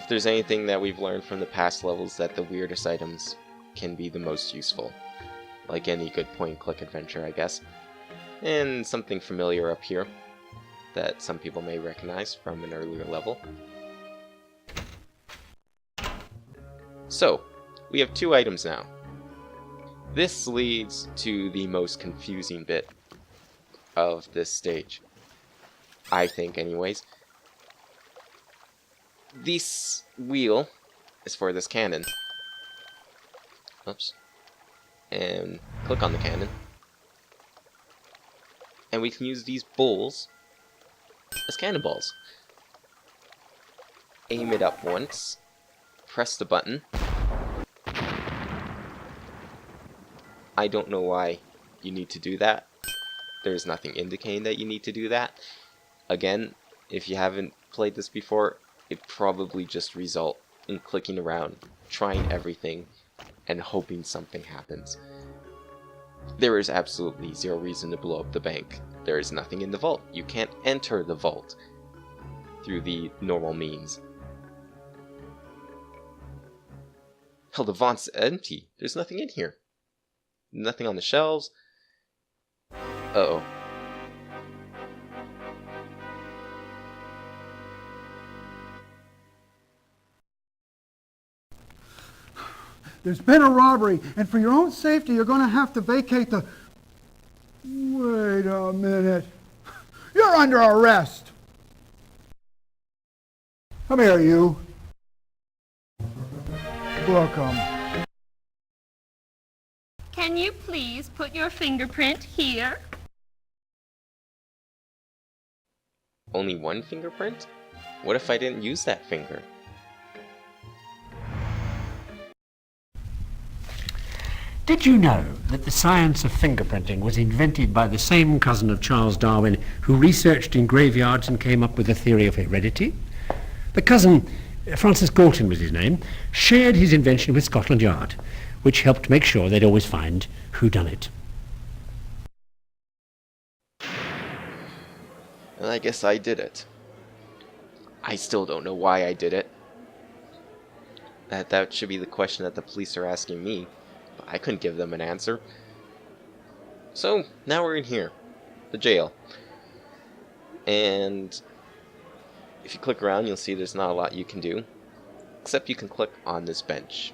If there's anything that we've learned from the past levels, that the weirdest items can be the most useful. Like any good point-and-click adventure, I guess. And something familiar up here that some people may recognize from an earlier level. So, we have 2 items now. This leads to the most confusing bit of this stage. I think, anyways. This wheel is for this cannon. Oops. And click on the cannon. And we can use these bowls as cannonballs. Aim it up once. Press the button. I don't know why you need to do that. There's nothing indicating that you need to do that. Again, if you haven't played this before, it probably just result in clicking around, trying everything, and hoping something happens. There is absolutely zero reason to blow up the bank. There is nothing in the vault. You can't enter the vault through the normal means. Hell, the vault's empty. There's nothing in here. Nothing on the shelves. Uh-oh. There's been a robbery, and for your own safety, you're going to have to vacate the... Wait a minute. You're under arrest. Come here, you. Look, Can you please put your fingerprint here? Only one fingerprint? What if I didn't use that finger? Did you know that the science of fingerprinting was invented by the same cousin of Charles Darwin who researched in graveyards and came up with the theory of heredity? The cousin, Francis Galton was his name, shared his invention with Scotland Yard, which helped make sure they'd always find who done it. And I guess I did it. I still don't know why I did it. That should be the question that the police are asking me. But I couldn't give them an answer. So, now we're in here. The jail. And if you click around, you'll see there's not a lot you can do. Except you can click on this bench,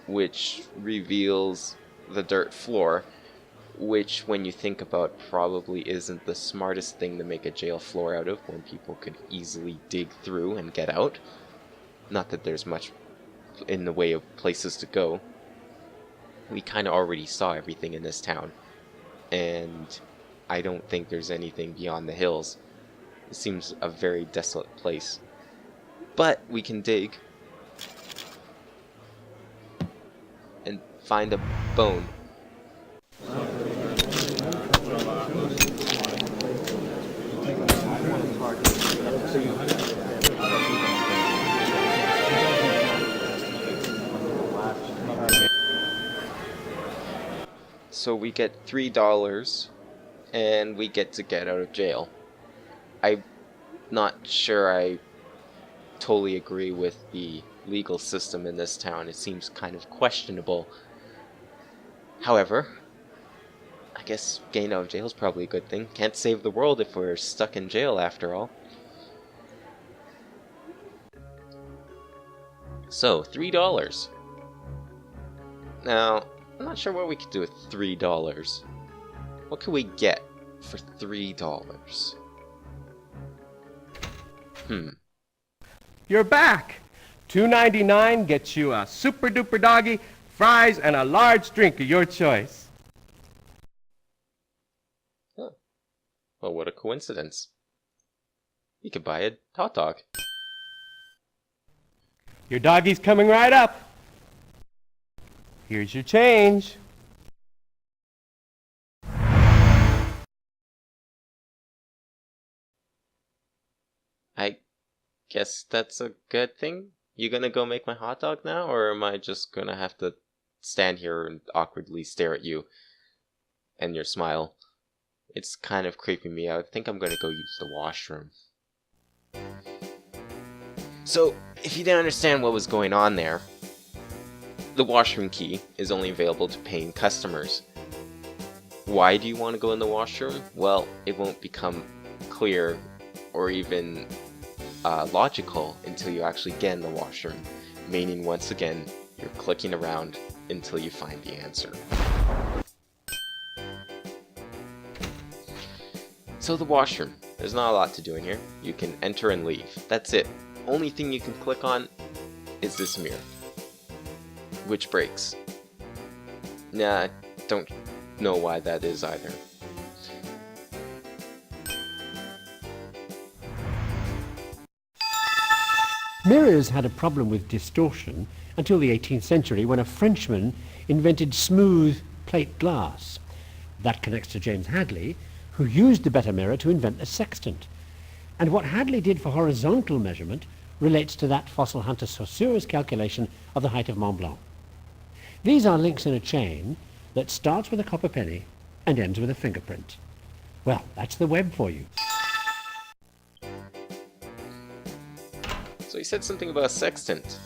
which reveals the dirt floor, which, when you think about, probably isn't the smartest thing to make a jail floor out of, when people could easily dig through and get out. Not that there's much in the way of places to go. We kind of already saw everything in this town, and I don't think there's anything beyond the hills. It seems a very desolate place. But we can dig and find a bone. So we get $3 and we get to get out of jail. I'm not sure I totally agree with the legal system in this town. It seems kind of questionable. However, I guess getting out of jail is probably a good thing. Can't save the world if we're stuck in jail after all. So, $3. Now, I'm not sure what we could do with $3. What could we get for $3? You're back. $2.99 gets you a super duper doggy, fries, and a large drink of your choice. Huh. Well, what a coincidence. You could buy a hot dog. Your doggy's coming right up. Here's your change. I guess that's a good thing. You gonna go make my hot dog now, or am I just gonna have to stand here and awkwardly stare at you and your smile? It's kind of creeping me out. I think I'm gonna go use the washroom. So, if you didn't understand what was going on there, the washroom key is only available to paying customers. Why do you want to go in the washroom? Well, it won't become clear or even logical until you actually get in the washroom, meaning once again, you're clicking around until you find the answer. So the washroom, there's not a lot to do in here. You can enter and leave. That's it. Only thing you can click on is this mirror, which breaks. Nah, don't know why that is either. Mirrors had a problem with distortion until the 18th century when a Frenchman invented smooth plate glass. That connects to James Hadley, who used the better mirror to invent the sextant. And what Hadley did for horizontal measurement relates to that fossil hunter Saussure's calculation of the height of Mont Blanc. These are links in a chain that starts with a copper penny and ends with a fingerprint. Well, that's the web for you. So he said something about a sextant.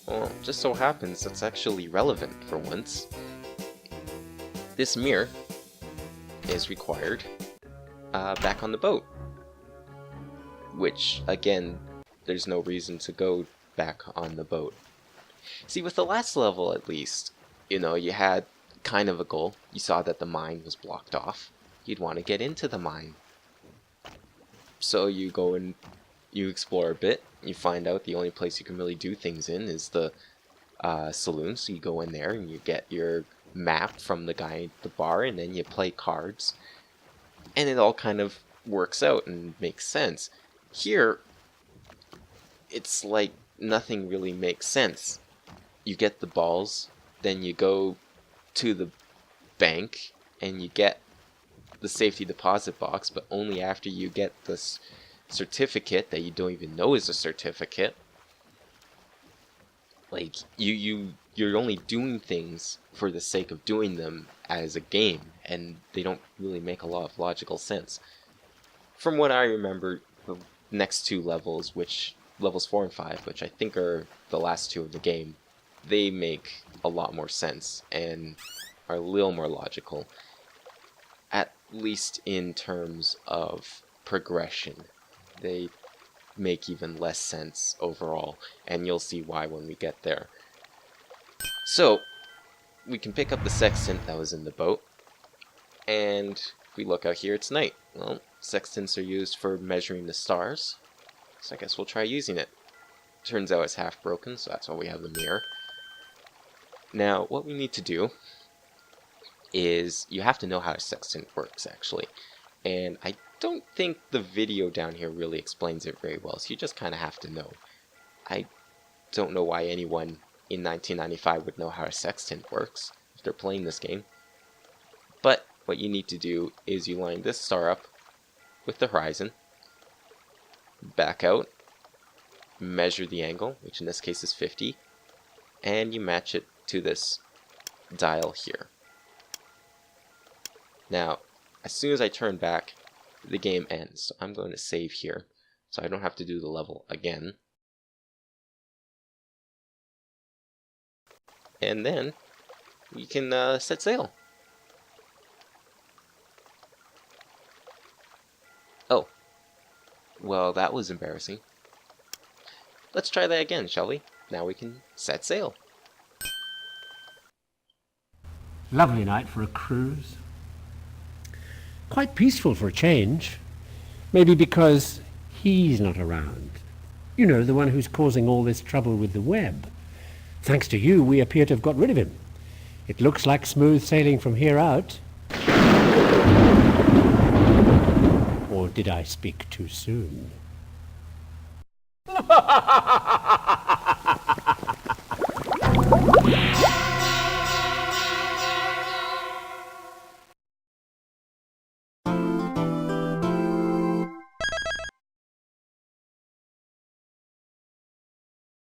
Well, just so happens that's actually relevant for once. This mirror is required back on the boat. Which, again, there's no reason to go back on the boat. See, with the last level at least, you know, you had kind of a goal. You saw that the mine was blocked off. You'd want to get into the mine. So you go and you explore a bit. You find out the only place you can really do things in is the saloon. So you go in there and you get your map from the guy at the bar, and then you play cards. And it all kind of works out and makes sense. Here, it's like nothing really makes sense. You get the balls, then you go to the bank, and you get the safety deposit box, but only after you get this certificate that you don't even know is a certificate. Like, you're only doing things for the sake of doing them as a game, and they don't really make a lot of logical sense. From what I remember, the next two levels, which levels 4 and 5, which I think are the last two of the game, they make a lot more sense and are a little more logical, at least in terms of progression. They make even less sense overall, and you'll see why when we get there. So, we can pick up the sextant that was in the boat, and if we look out here, it's night. Well, sextants are used for measuring the stars, so I guess we'll try using it. Turns out it's half broken, so that's why we have the mirror. Now, what we need to do is, you have to know how a sextant works, actually. And I don't think the video down here really explains it very well, so you just kind of have to know. I don't know why anyone in 1995 would know how a sextant works if they're playing this game. But what you need to do is you line this star up with the horizon, back out, measure the angle, which in this case is 50, and you match it to this dial here. Now, as soon as I turn back, the game ends. So I'm going to save here, so I don't have to do the level again. And then we can set sail. Oh, well, that was embarrassing. Let's try that again, shall we? Now we can set sail. Lovely night for a cruise. Quite peaceful for a change. Maybe because he's not around. You know, the one who's causing all this trouble with the web. Thanks to you, we appear to have got rid of him. It looks like smooth sailing from here out. Or did I speak too soon?